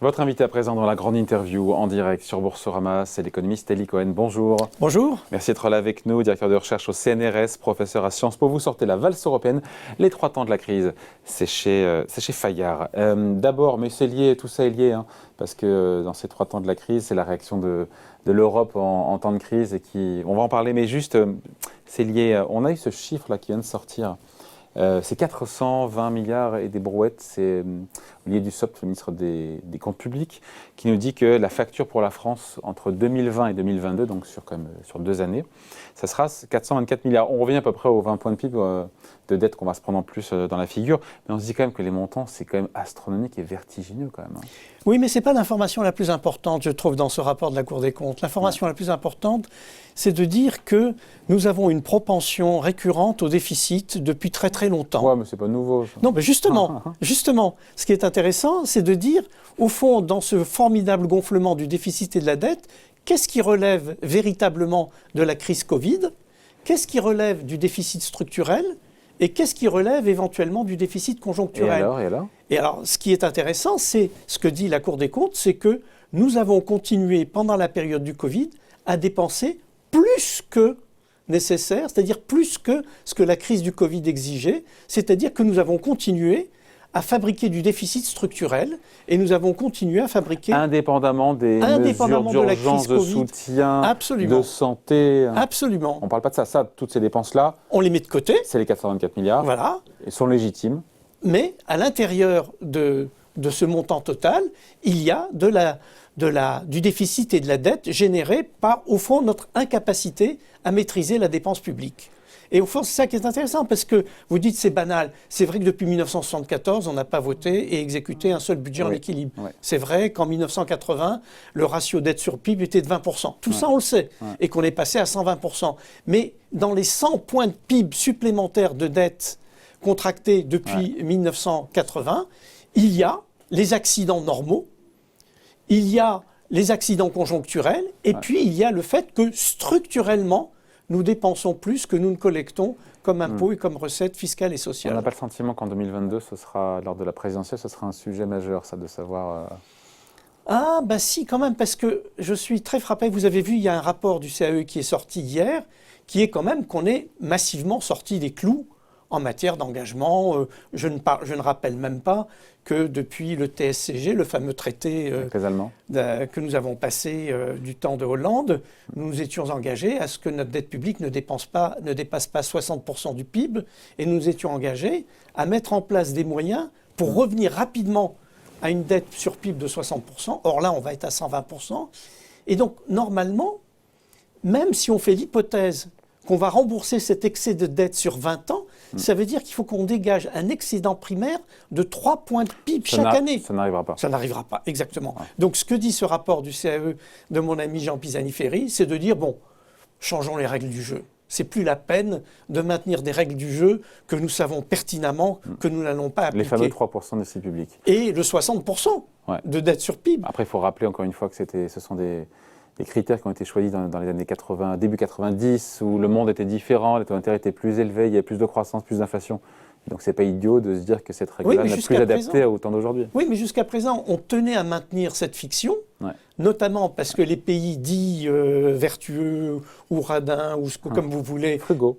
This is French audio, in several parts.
Votre invité à présent dans la grande interview en direct sur Boursorama, c'est l'économiste Elie Cohen. Bonjour. Bonjour. Merci d'être là avec nous, directeur de recherche au CNRS, professeur à Sciences Po. Vous sortez la valse européenne, les 3 temps de la crise. C'est chez Fayard. D'abord, mais tout ça est lié, parce que dans ces 3 temps de la crise, c'est la réaction de l'Europe en temps de crise. On va en parler, mais juste, c'est lié. On a eu ce chiffre-là qui vient de sortir. C'est 420 milliards et des brouettes, c'est Olivier Dussopt, le ministre des Comptes publics, qui nous dit que la facture pour la France entre 2020 et 2022, donc sur 2 années, ça sera 424 milliards. On revient à peu près aux 20 points de PIB de dette qu'on va se prendre en plus dans la figure, mais on se dit quand même que les montants, c'est quand même astronomique et vertigineux quand même. Oui, mais ce n'est pas l'information la plus importante, je trouve, dans ce rapport de la Cour des comptes. L'information la plus importante, c'est de dire que nous avons une propension récurrente au déficit depuis très très longtemps. Ouais, mais c'est pas nouveau. Ça. Non, mais justement, ce qui est intéressant, c'est de dire, au fond, dans ce formidable gonflement du déficit et de la dette, qu'est-ce qui relève véritablement de la crise Covid? Qu'est-ce qui relève du déficit structurel? Et qu'est-ce qui relève éventuellement du déficit conjoncturel? Et alors, ce qui est intéressant, c'est ce que dit la Cour des comptes, c'est que nous avons continué pendant la période du Covid à dépenser plus que nécessaire, c'est-à-dire plus que ce que la crise du Covid exigeait, c'est-à-dire que nous avons continué à fabriquer du déficit structurel et nous avons continué à fabriquer... Indépendamment des mesures d'urgence, de soutien, absolument, de santé. Absolument. On ne parle pas de ça. Toutes ces dépenses-là... On les met de côté. C'est les 424 milliards. Voilà. Ils sont légitimes. Mais à l'intérieur de ce montant total, il y a du déficit et de la dette générés par, au fond, notre incapacité à maîtriser la dépense publique. Et au fond, c'est ça qui est intéressant, parce que vous dites c'est banal. C'est vrai que depuis 1974, on n'a pas voté et exécuté un seul budget en équilibre. Oui. C'est vrai qu'en 1980, le ratio dette sur PIB était de 20%. Tout ça, on le sait. Et qu'on est passé à 120%. Mais dans les 100 points de PIB supplémentaires de dette contractés depuis 1980, il y a les accidents normaux, il y a les accidents conjoncturels, et puis il y a le fait que structurellement, nous dépensons plus que nous ne collectons comme impôts et comme recettes fiscales et sociales. On n'a pas le sentiment qu'en 2022, lors de la présidentielle, ce sera un sujet majeur, ça, de savoir... Ah, bah si, quand même, parce que je suis très frappé. Vous avez vu, il y a un rapport du CAE qui est sorti hier, qui est quand même qu'on est massivement sorti des clous en matière d'engagement. Je ne rappelle même pas que depuis le TSCG, le fameux traité que nous avons passé du temps de Hollande, nous nous étions engagés à ce que notre dette publique ne dépasse pas 60% du PIB, et nous nous étions engagés à mettre en place des moyens pour revenir rapidement à une dette sur PIB de 60%. Or là, on va être à 120%. Et donc, normalement, même si on fait l'hypothèse qu'on va rembourser cet excès de dette sur 20 ans, ça veut dire qu'il faut qu'on dégage un excédent primaire de 3 points de PIB chaque année. Ça n'arrivera pas. Ça n'arrivera pas, exactement. Ouais. Donc ce que dit ce rapport du CAE de mon ami Jean Pisani-Ferry, c'est de dire, bon, changeons les règles du jeu. C'est plus la peine de maintenir des règles du jeu que nous savons pertinemment que nous n'allons pas appliquer. Les fameux 3% de déficit public. Et le 60% de dette sur PIB. Après, il faut rappeler encore une fois que ce sont des critères qui ont été choisis dans les années 80, début 90, où le monde était différent, les taux d'intérêt étaient plus élevés, il y avait plus de croissance, plus d'inflation. Donc c'est pas idiot de se dire que cette règle-là n'est plus adaptée au temps d'aujourd'hui. Oui, mais jusqu'à présent, on tenait à maintenir cette fiction, notamment parce que les pays dits vertueux ou radins, ou comme vous voulez, frugaux,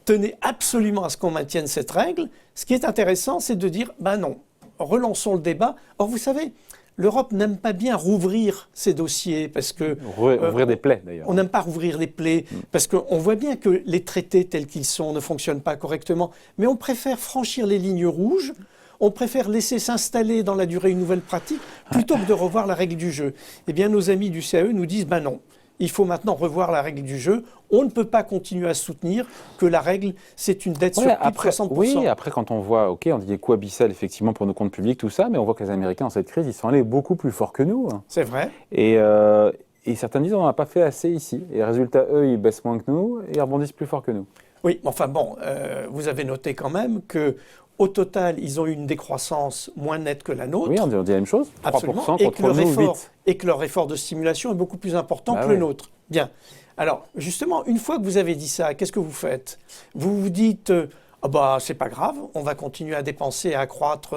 tenaient absolument à ce qu'on maintienne cette règle. Ce qui est intéressant, c'est de dire, ben non, relançons le débat. Or, vous savez, l'Europe n'aime pas bien rouvrir ces dossiers parce que... Ouvrir des plaies, d'ailleurs. On n'aime pas rouvrir les plaies parce qu'on voit bien que les traités tels qu'ils sont ne fonctionnent pas correctement. Mais on préfère franchir les lignes rouges, on préfère laisser s'installer dans la durée une nouvelle pratique plutôt que de revoir la règle du jeu. Eh bien, nos amis du CAE nous disent, ben non, il faut maintenant revoir la règle du jeu. On ne peut pas continuer à soutenir que la règle, c'est une dette sur PIB de 60%. Oui, après, quand on voit, on dit des coûts abyssales, effectivement, pour nos comptes publics, tout ça, mais on voit que les Américains, dans cette crise, ils sont allés beaucoup plus fort que nous. C'est vrai. Et certains disent, on n'a pas fait assez ici. Et résultat, eux, ils baissent moins que nous et ils rebondissent plus fort que nous. Oui, enfin bon, vous avez noté quand même que au total, ils ont eu une décroissance moins nette que la nôtre. Oui, on dit la même chose. 3% Absolument. contre nous, 8%. Et que leur effort de stimulation est beaucoup plus important que le nôtre. Bien. Alors, justement, une fois que vous avez dit ça, qu'est-ce que vous faites? Vous vous dites, Ah bah, c'est pas grave, on va continuer à dépenser, à accroître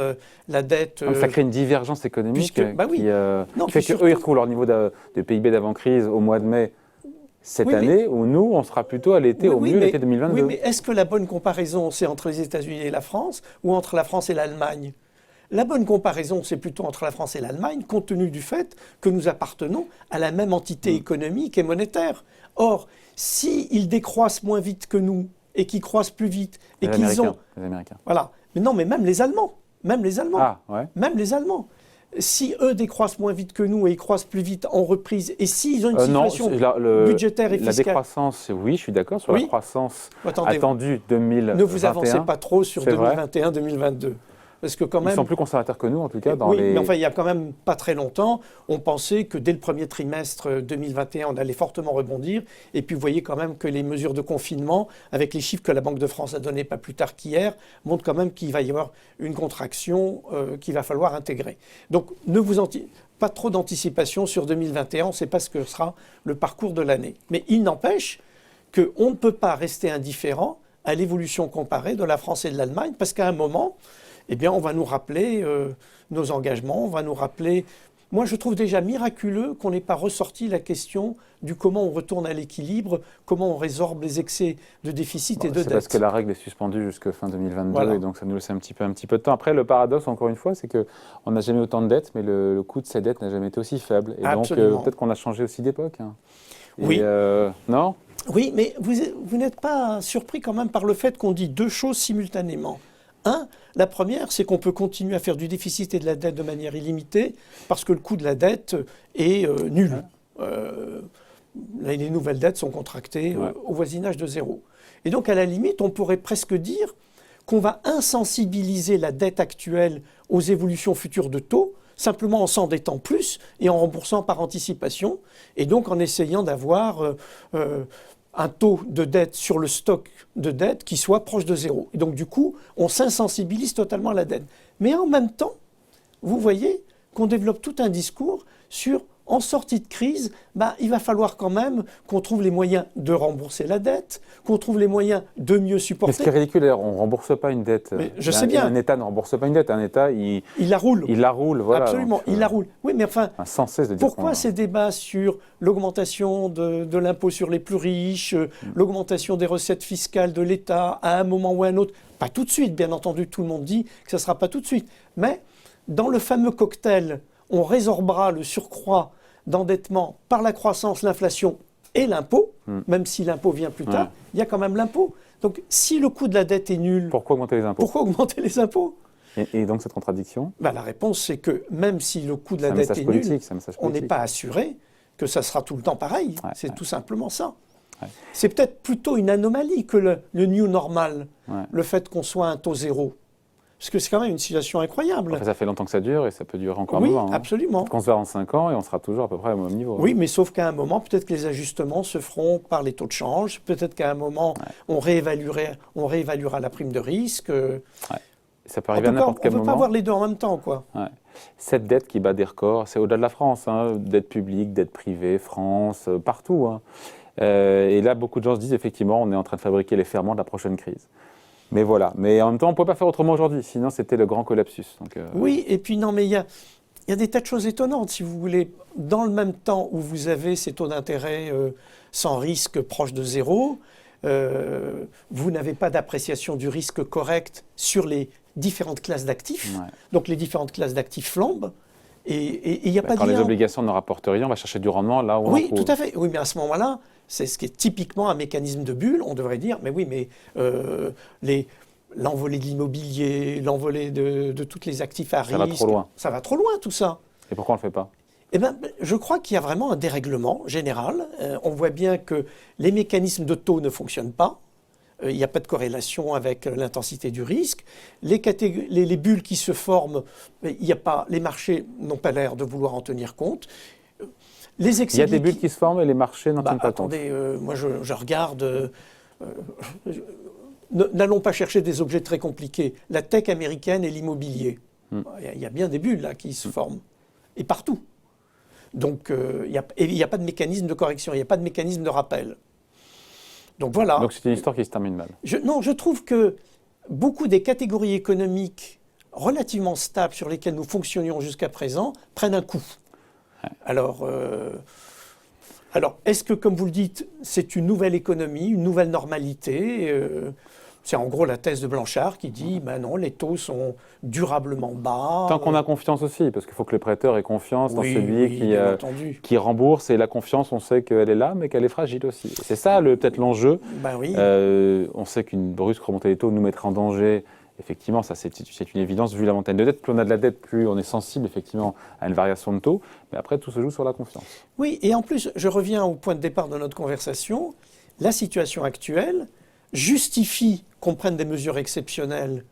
la dette. Ça crée une divergence économique bah oui. qui fait qu'eux, ils retrouvent leur niveau de PIB d'avant-crise au mois de mai cette année, où nous, on sera plutôt à l'été, au mieux l'été 2022. Oui, mais est-ce que la bonne comparaison, c'est entre les États-Unis et la France ou entre la France et l'Allemagne? La bonne comparaison, c'est plutôt entre la France et l'Allemagne, compte tenu du fait que nous appartenons à la même entité économique et monétaire. Or, s'ils décroissent moins vite que nous, et qu'ils croissent plus vite, et qu'ils ont... Les Américains. Voilà. Mais non, mais même les Allemands. Même les Allemands. Ah, ouais. Même les Allemands. Si eux décroissent moins vite que nous et ils croissent plus vite en reprise, et s'ils ont une situation budgétaire et fiscale... La décroissance, oui, je suis d'accord, sur la croissance attendue 2021. Ne vous avancez pas trop sur 2021-2022. Parce que quand même, ils sont plus conservateurs que nous, en tout cas. Mais enfin, il n'y a quand même pas très longtemps, on pensait que dès le premier trimestre 2021, on allait fortement rebondir. Et puis, vous voyez quand même que les mesures de confinement, avec les chiffres que la Banque de France a donnés pas plus tard qu'hier, montrent quand même qu'il va y avoir une contraction qu'il va falloir intégrer. Donc, pas trop d'anticipation sur 2021, on ne sait pas ce que sera le parcours de l'année. Mais il n'empêche qu'on ne peut pas rester indifférent à l'évolution comparée de la France et de l'Allemagne, parce qu'à un moment... eh bien, on va nous rappeler nos engagements, on va nous rappeler... Moi, je trouve déjà miraculeux qu'on n'ait pas ressorti la question du comment on retourne à l'équilibre, comment on résorbe les excès de déficit et de dette. C'est parce que la règle est suspendue jusqu'à fin 2022, et donc ça nous laisse un petit peu de temps. Après, le paradoxe, encore une fois, c'est qu'on n'a jamais autant de dettes, mais le coût de ces dettes n'a jamais été aussi faible. Et donc, peut-être qu'on a changé aussi d'époque. Hein. Oui. Non ? Oui, mais vous n'êtes pas surpris quand même par le fait qu'on dit deux choses simultanément. La première, c'est qu'on peut continuer à faire du déficit et de la dette de manière illimitée parce que le coût de la dette est nul. Les nouvelles dettes sont contractées au voisinage de zéro. Et donc, à la limite, on pourrait presque dire qu'on va insensibiliser la dette actuelle aux évolutions futures de taux, simplement en s'endettant plus et en remboursant par anticipation, et donc en essayant d'avoir... un taux de dette sur le stock de dette qui soit proche de zéro. Et donc, du coup, on s'insensibilise totalement à la dette. Mais en même temps, vous voyez qu'on développe tout un discours sur, en sortie de crise, il va falloir quand même qu'on trouve les moyens de rembourser la dette, qu'on trouve les moyens de mieux supporter. Mais ce qui est ridicule, d'ailleurs, on ne rembourse pas une dette. Mais je sais bien. Un État ne rembourse pas une dette. Un État, il la roule. Il la roule, voilà. Absolument, il la roule. Oui, mais enfin, sans cesse de dire pourquoi ces débats sur l'augmentation de l'impôt sur les plus riches, l'augmentation des recettes fiscales de l'État à un moment ou à un autre? Pas tout de suite, bien entendu, tout le monde dit que ça ne sera pas tout de suite. Mais dans le fameux cocktail, on résorbera le surcroît d'endettement par la croissance, l'inflation et l'impôt, même si l'impôt vient plus tard, il y a quand même l'impôt. Donc, si le coût de la dette est nul... Pourquoi augmenter les impôts? Pourquoi augmenter les impôts? Et donc, cette contradiction? La réponse, c'est que même si le coût de la dette est nul, on n'est pas assuré que ça sera tout le temps pareil. C'est tout simplement ça. C'est peut-être plutôt une anomalie que le new normal, le fait qu'on soit à un taux zéro. Parce que c'est quand même une situation incroyable. Après, ça fait longtemps que ça dure et ça peut durer encore un moment. Oui, absolument. On se verra en 5 ans et on sera toujours à peu près au même niveau. Oui, mais sauf qu'à un moment, peut-être que les ajustements se feront par les taux de change. Peut-être qu'à un moment, on réévaluera la prime de risque. Ça peut arriver à n'importe quel moment. On ne peut pas avoir les deux en même temps, quoi. Cette dette qui bat des records, c'est au-delà de la France. Dette publique, dette privée, France, partout. Et là, beaucoup de gens se disent, effectivement, on est en train de fabriquer les ferments de la prochaine crise. Mais voilà. Mais en même temps, on ne peut pas faire autrement aujourd'hui. Sinon, c'était le grand collapsus. Donc, Oui, et puis non, mais il y a des tas de choses étonnantes, si vous voulez. Dans le même temps où vous avez ces taux d'intérêt sans risque proche de zéro, vous n'avez pas d'appréciation du risque correcte sur les différentes classes d'actifs. Donc les différentes classes d'actifs flambent. Et il n'y a pas de Quand lien. les obligations ne rapportent rien, on va chercher du rendement là où on en trouve. Oui, tout à fait. Oui, mais à ce moment-là, c'est ce qui est typiquement un mécanisme de bulle. On devrait dire, mais oui, mais l'envolée de l'immobilier, l'envolée de tous les actifs à risque. Ça va trop loin. Ça va trop loin, tout ça. Et pourquoi on ne le fait pas? Eh bien, je crois qu'il y a vraiment un dérèglement général. On voit bien que les mécanismes de taux ne fonctionnent pas. Il n'y a pas de corrélation avec l'intensité du risque. Les bulles qui se forment, les marchés n'ont pas l'air de vouloir en tenir compte. Il y a des bulles qui se forment et les marchés n'en tiennent pas compte. Attendez, moi je regarde... N'allons pas chercher des objets très compliqués. La tech américaine et l'immobilier. Il y a bien des bulles là qui se forment. Et partout. Donc il n'y a pas de mécanisme de correction, il n'y a pas de mécanisme de rappel. Donc voilà. Donc c'est une histoire qui se termine mal. Non, je trouve que beaucoup des catégories économiques relativement stables sur lesquelles nous fonctionnions jusqu'à présent prennent un coup. Alors, est-ce que, comme vous le dites, c'est une nouvelle économie, une nouvelle normalité c'est en gros la thèse de Blanchard qui dit ben non, les taux sont durablement bas. Tant qu'on a confiance aussi, parce qu'il faut que le prêteur ait confiance dans celui qui rembourse. Et la confiance, on sait qu'elle est là, mais qu'elle est fragile aussi. C'est ça peut-être l'enjeu. Ben oui. On sait qu'une brusque remontée des taux nous mettrait en danger. Effectivement, ça c'est une évidence vu la montagne de dette. Plus on a de la dette, plus on est sensible effectivement à une variation de taux. Mais après, tout se joue sur la confiance. Oui, et en plus, je reviens au point de départ de notre conversation. La situation actuelle justifie qu'on prenne des mesures exceptionnelles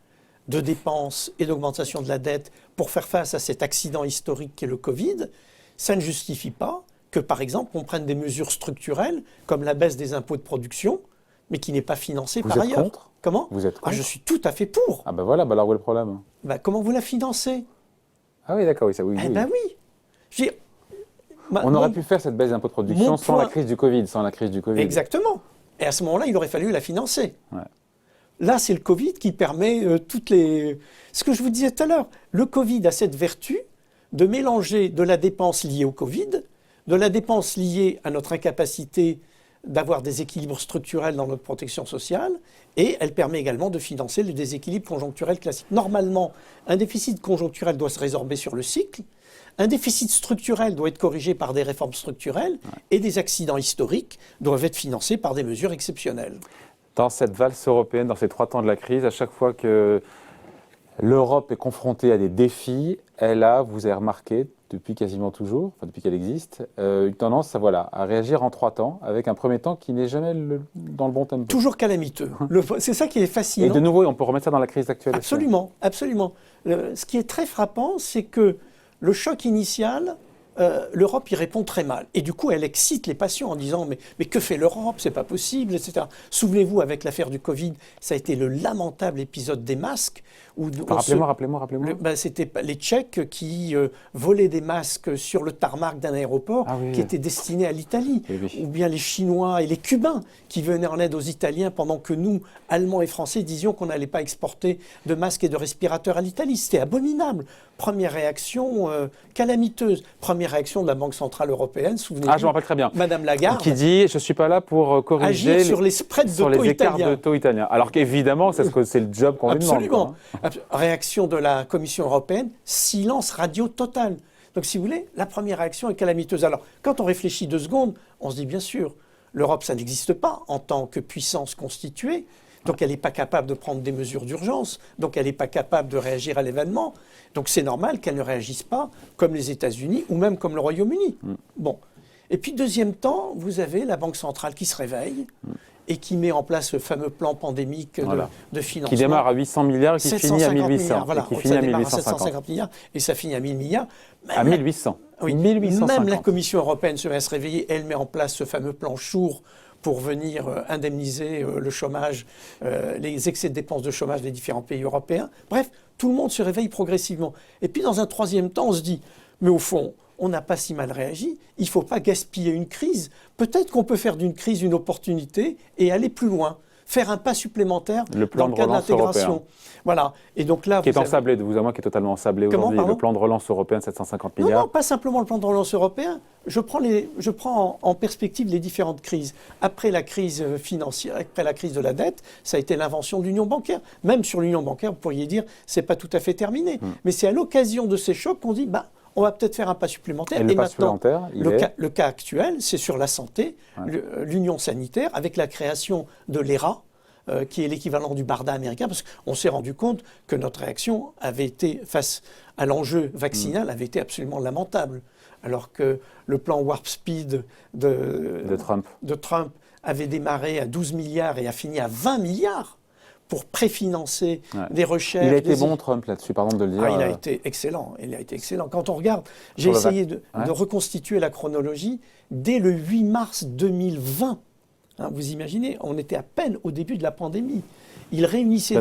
de dépenses et d'augmentation de la dette pour faire face à cet accident historique qu'est le Covid. Ça ne justifie pas que, par exemple, on prenne des mesures structurelles comme la baisse des impôts de production, mais qui n'est pas financée par ailleurs. Vous êtes contre ? Comment ? Vous êtes contre ? Je suis tout à fait pour. Ah ben voilà, alors où est le problème ? Comment vous la financez ? Ah oui, d'accord, oui, ça oui. Eh ben oui. On aurait pu faire cette baisse d'impôts de production sans la crise du Covid, Exactement. Et à ce moment-là, il aurait fallu la financer. Ouais. Là, c'est le Covid qui permet Ce que je vous disais tout à l'heure, le Covid a cette vertu de mélanger de la dépense liée au Covid, de la dépense liée à notre incapacité d'avoir des équilibres structurels dans notre protection sociale, et elle permet également de financer le déséquilibre conjoncturel classique. Normalement, un déficit conjoncturel doit se résorber sur le cycle, un déficit structurel doit être corrigé par des réformes structurelles, et des accidents historiques doivent être financés par des mesures exceptionnelles. Dans cette valse européenne, dans ces 3 temps de la crise, à chaque fois que l'Europe est confrontée à des défis, elle a, vous avez remarqué, depuis quasiment toujours, depuis qu'elle existe, une tendance à réagir en 3 temps, avec un premier temps qui n'est jamais dans le bon tempo. Toujours calamiteux. C'est ça qui est fascinant. Et de nouveau, on peut remettre ça dans la crise actuelle. Absolument, absolument. Ce qui est très frappant, c'est que le choc initial, l'Europe y répond très mal. Et du coup, elle excite les passions en disant mais que fait l'Europe ? C'est pas possible, etc. Souvenez-vous, avec l'affaire du Covid, ça a été le lamentable épisode des masques. Rappelez-moi. C'était les Tchèques qui volaient des masques sur le tarmac d'un aéroport qui était destiné à l'Italie. Ou bien les Chinois et les Cubains qui venaient en aide aux Italiens pendant que nous, Allemands et Français, disions qu'on n'allait pas exporter de masques et de respirateurs à l'Italie. C'était abominable. Première réaction calamiteuse. Première réaction de la Banque Centrale Européenne, souvenez-vous. Je me rappelle très bien. Madame Lagarde. Qui dit, je ne suis pas là pour corriger agir sur les spreads de taux écarts de taux italiens. Alors qu'évidemment, c'est le job qu'on lui demande. Absolument. Réaction de la Commission européenne, silence radio total. Donc si vous voulez, la première réaction est calamiteuse. Alors quand on réfléchit 2 secondes, on se dit bien sûr, l'Europe ça n'existe pas en tant que puissance constituée, donc elle n'est pas capable de prendre des mesures d'urgence, donc elle n'est pas capable de réagir à l'événement, donc c'est normal qu'elle ne réagisse pas comme les États-Unis ou même comme le Royaume-Uni. Bon. Et puis deuxième temps, vous avez la Banque centrale qui se réveille et qui met en place ce fameux plan pandémique de financement. Qui démarre à 800 milliards et qui finit à 1800. Milliards, voilà. Et qui finit à 750 milliards et ça finit à 1000 milliards. À 1800. Oui. 1850. Même la Commission européenne se met à se réveiller, elle met en place ce fameux plan Schur pour venir indemniser le chômage, les excès de dépenses de chômage des différents pays européens. Bref, tout le monde se réveille progressivement. Et puis dans un troisième temps, on se dit, mais au fond, on n'a pas si mal réagi, il ne faut pas gaspiller une crise. Peut-être qu'on peut faire d'une crise une opportunité et aller plus loin, faire un pas supplémentaire dans le cadre de l'intégration. Voilà. Et donc là, qui est ensablé, de vous à moi, qui est totalement ensablé aujourd'hui, le plan de relance européen de 750 milliards. Non, pas simplement le plan de relance européen. Je prends en perspective les différentes crises. Après la crise financière, après la crise de la dette, ça a été l'invention de l'union bancaire. Même sur l'union bancaire, vous pourriez dire, c'est pas tout à fait terminé. Mais c'est à l'occasion de ces chocs qu'on dit, on va peut-être faire un pas supplémentaire. Et maintenant, le cas actuel, c'est sur la santé, l'union sanitaire, avec la création de l'ERA, qui est l'équivalent du BARDA américain, parce qu'on s'est rendu compte que notre réaction avait été, face à l'enjeu vaccinal, avait été absolument lamentable. Alors que le plan Warp Speed de Trump avait démarré à 12 milliards et a fini à 20 milliards pour préfinancer des recherches. Il a été bon, Trump, là-dessus, pardon de le dire. Il a été excellent. Quand on regarde, j'ai essayé de reconstituer la chronologie dès le 8 mars 2020. Vous imaginez, on était à peine au début de la pandémie. Il réunissait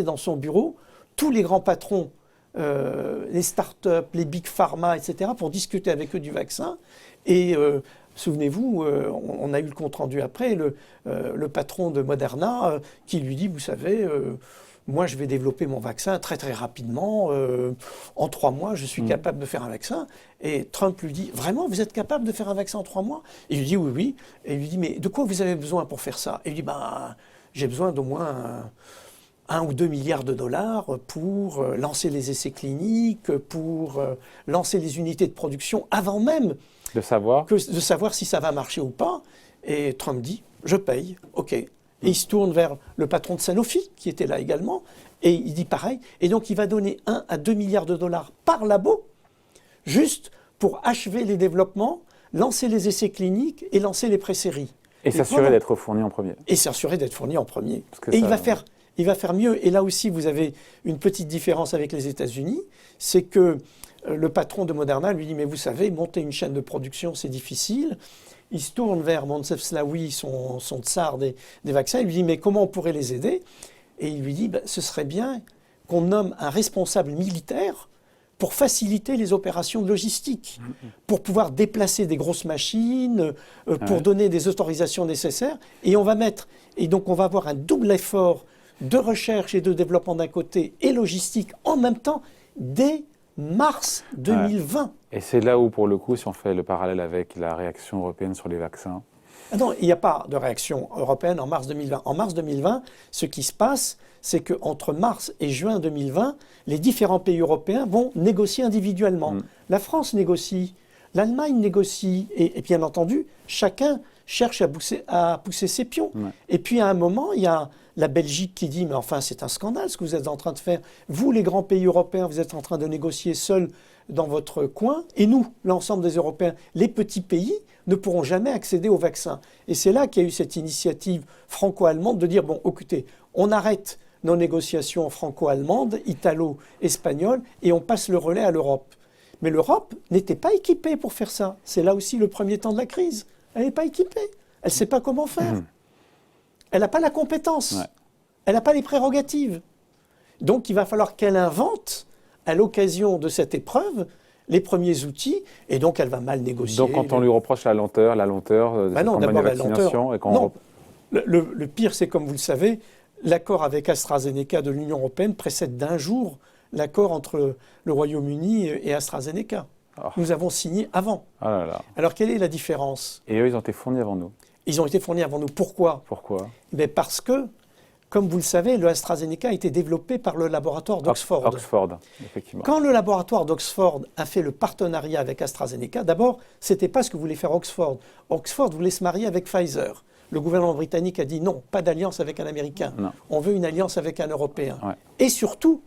dans son bureau tous les grands patrons, les start-up, les big pharma, etc., pour discuter avec eux du vaccin. Et Souvenez-vous, on a eu le compte-rendu après, le patron de Moderna qui lui dit, vous savez, moi je vais développer mon vaccin très très rapidement, en 3 mois je suis capable de faire un vaccin. Et Trump lui dit, vraiment vous êtes capable de faire un vaccin en 3 mois? Et il lui dit, oui, oui. Et il lui dit, mais de quoi vous avez besoin pour faire ça? Et il lui dit, j'ai besoin d'au moins 1 ou 2 milliards de dollars pour lancer les essais cliniques, pour lancer les unités de production avant même de savoir si ça va marcher ou pas. Et Trump dit, je paye, ok. Et il se tourne vers le patron de Sanofi, qui était là également, et il dit pareil. Et donc il va donner 1 à 2 milliards de dollars par labo, juste pour achever les développements, lancer les essais cliniques et lancer les pré-séries. Et s'assurer d'être fourni en premier. Et s'assurer d'être fourni en premier. Et il va faire mieux. Et là aussi, vous avez une petite différence avec les États-Unis, c'est que le patron de Moderna lui dit, mais vous savez, monter une chaîne de production, c'est difficile. Il se tourne vers Moncef Slaoui, son tsar des vaccins, il lui dit, mais comment on pourrait les aider? Et il lui dit, ce serait bien qu'on nomme un responsable militaire pour faciliter les opérations de logistique, pour pouvoir déplacer des grosses machines, pour donner des autorisations nécessaires. Et donc on va avoir un double effort de recherche et de développement d'un côté et logistique en même temps dès mars 2020. Et c'est là où, pour le coup, si on fait le parallèle avec la réaction européenne sur les vaccins... Non, il n'y a pas de réaction européenne en mars 2020. En mars 2020, ce qui se passe, c'est qu'entre mars et juin 2020, les différents pays européens vont négocier individuellement. La France négocie, l'Allemagne négocie, et bien entendu, chacun cherche à pousser ses pions. Et puis à un moment, il y a la Belgique qui dit, mais enfin c'est un scandale ce que vous êtes en train de faire. Vous, les grands pays européens, vous êtes en train de négocier seuls dans votre coin, et nous, l'ensemble des Européens, les petits pays, ne pourront jamais accéder au vaccin. Et c'est là qu'il y a eu cette initiative franco-allemande de dire, bon, écoutez, on arrête nos négociations franco-allemandes, italo-espagnoles, et on passe le relais à l'Europe. Mais l'Europe n'était pas équipée pour faire ça. C'est là aussi le premier temps de la crise. Elle n'est pas équipée. Elle ne sait pas comment faire. Elle n'a pas la compétence. Elle n'a pas les prérogatives. Donc il va falloir qu'elle invente, à l'occasion de cette épreuve, les premiers outils, et donc elle va mal négocier. Donc quand on lui reproche la lenteur de cette campagne de vaccination... Le pire, c'est comme vous le savez, l'accord avec AstraZeneca de l'Union européenne précède d'1 jour l'accord entre le Royaume-Uni et AstraZeneca. Nous avons signé avant. Alors quelle est la différence? Et eux, ils ont été fournis avant nous. Ils ont été fournis avant nous. Pourquoi? Parce que, comme vous le savez, le AstraZeneca a été développé par le laboratoire d'Oxford. Oxford, effectivement. Quand le laboratoire d'Oxford a fait le partenariat avec AstraZeneca, d'abord, ce n'était pas ce que voulait faire Oxford. Oxford voulait se marier avec Pfizer. Le gouvernement britannique a dit non, pas d'alliance avec un Américain. On veut une alliance avec un Européen. Et surtout,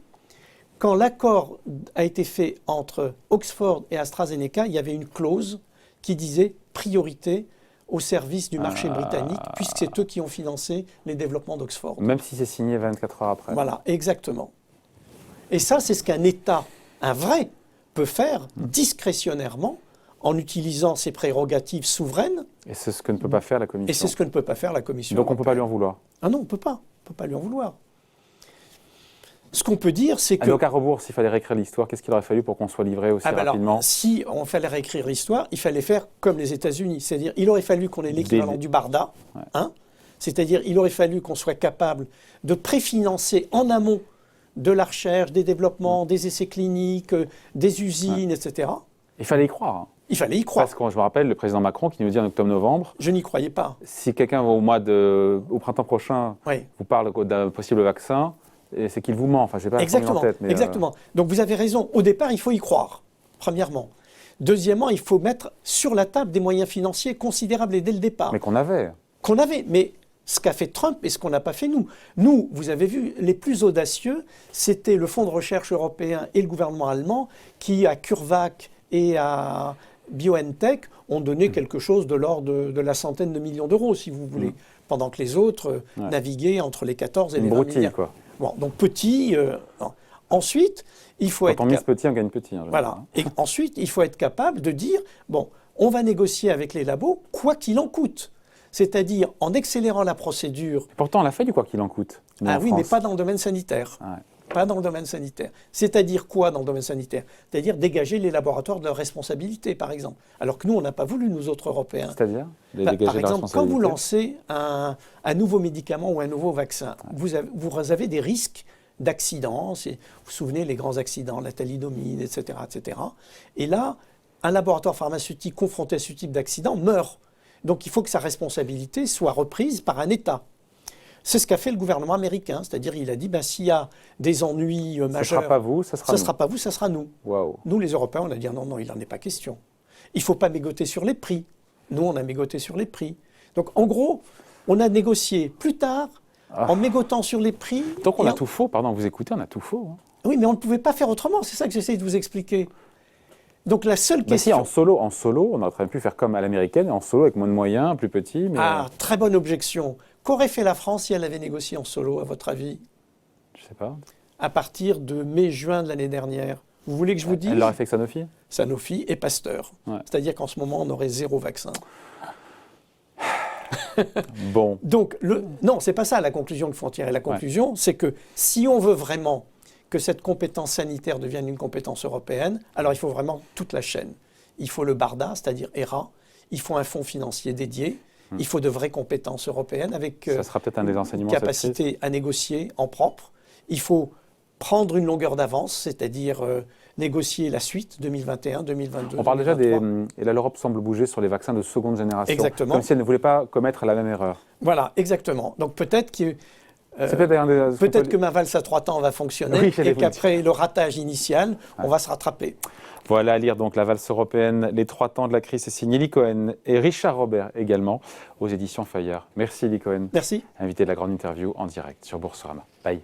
quand l'accord a été fait entre Oxford et AstraZeneca, il y avait une clause qui disait priorité au service du marché britannique, puisque c'est eux qui ont financé les développements d'Oxford. Même si c'est signé 24 heures après. Voilà, exactement. Et ça, c'est ce qu'un État, un vrai, peut faire discrétionnairement en utilisant ses prérogatives souveraines. Et c'est ce que ne peut pas faire la Commission. Et c'est ce que ne peut pas faire la Commission. Donc on ne peut pas lui en vouloir. Ah non, on ne peut pas. On ne peut pas lui en vouloir. Ce qu'on peut dire, c'est que... Donc à rebours, s'il fallait réécrire l'histoire, qu'est-ce qu'il aurait fallu pour qu'on soit livré aussi rapidement? Alors, si on fallait réécrire l'histoire, il fallait faire comme les États-Unis. C'est-à-dire, il aurait fallu qu'on ait l'équivalent du BARDA. C'est-à-dire, il aurait fallu qu'on soit capable de préfinancer en amont de la recherche, des développements, des essais cliniques, des usines, etc. Il fallait y croire. Il fallait y croire. Parce que je me rappelle le président Macron qui nous dit en octobre-novembre... Je n'y croyais pas. Si quelqu'un au printemps prochain vous parle d'un possible vaccin... c'est qu'il vous ment, enfin, c'est pas exactement, en tête. Mais exactement. Donc vous avez raison, au départ, il faut y croire, premièrement. Deuxièmement, il faut mettre sur la table des moyens financiers considérables et dès le départ. Mais qu'on avait. Mais ce qu'a fait Trump et ce qu'on n'a pas fait nous. Nous, vous avez vu, les plus audacieux, c'était le Fonds de recherche européen et le gouvernement allemand qui, à CureVac et à BioNTech, ont donné quelque chose de l'ordre de la centaine de millions d'euros, si vous voulez, pendant que les autres naviguaient entre les 14 et les 20 milliards. Quoi. Bon, donc petit. Ensuite, il faut Quand on mise petit, on gagne petit. Voilà. Et ensuite, il faut être capable de dire, bon, on va négocier avec les labos, quoi qu'il en coûte. C'est-à-dire en accélérant la procédure. Pourtant, on l'a fait du quoi qu'il en coûte. Ah oui, mais pas dans le domaine sanitaire. pas dans le domaine sanitaire. C'est-à-dire quoi dans le domaine sanitaire? C'est-à-dire dégager les laboratoires de leur responsabilité, par exemple. Alors que nous, on n'a pas voulu, nous autres Européens. C'est-à-dire Par exemple, quand vous lancez un nouveau médicament ou un nouveau vaccin, vous avez des risques d'accidents. Vous vous souvenez, les grands accidents, la thalidomide, etc., etc. Et là, un laboratoire pharmaceutique confronté à ce type d'accident meurt. Donc il faut que sa responsabilité soit reprise par un État. C'est ce qu'a fait le gouvernement américain, c'est-à-dire il a dit s'il y a des ennuis majeurs, ça ne sera pas vous, ça sera nous. Sera pas vous, ça sera nous. Wow. Nous les Européens, on a dit non, il n'en est pas question. Il ne faut pas mégoter sur les prix. Nous, on a mégoté sur les prix. Donc en gros, on a négocié plus tard en mégotant sur les prix. Donc on a tout faux, pardon, vous écoutez, on a tout faux. Hein. Oui, mais on ne pouvait pas faire autrement, c'est ça que j'essaie de vous expliquer. Donc la seule question... Si, en solo, on aurait pu faire comme à l'américaine, en solo avec moins de moyens, plus petit. Mais... Ah, très bonne objection. Qu'aurait fait la France si elle avait négocié en solo, à votre avis? Je ne sais pas. À partir de mai-juin de l'année dernière. Vous voulez que je vous dise? Elle l'aurait fait avec Sanofi? Sanofi et Pasteur. Ouais. C'est-à-dire qu'en ce moment, on aurait 0 vaccin. Bon. Donc, non, c'est pas ça la conclusion qu'il faut en tirer. La conclusion, c'est que si on veut vraiment que cette compétence sanitaire devienne une compétence européenne, alors il faut vraiment toute la chaîne. Il faut le BARDA, c'est-à-dire ERA, il faut un fonds financier dédié, il faut de vraies compétences européennes avec ça sera peut-être un des enseignements capacité à négocier en propre. Il faut prendre une longueur d'avance, c'est-à-dire négocier la suite 2021, 2022. On parle 2023. Déjà et là l'Europe semble bouger sur les vaccins de seconde génération. Exactement. Comme si elle ne voulait pas commettre la même erreur. Voilà, exactement. Donc peut-être que ma valse à 3 temps va fonctionner et qu'après le ratage initial, on va se rattraper. Voilà, à lire donc La valse européenne, les 3 temps de la crise, c'est signé Elie Cohen et Richard Robert également aux éditions Fayard. Merci Elie Cohen. Merci. Invité de la grande interview en direct sur Boursorama. Bye.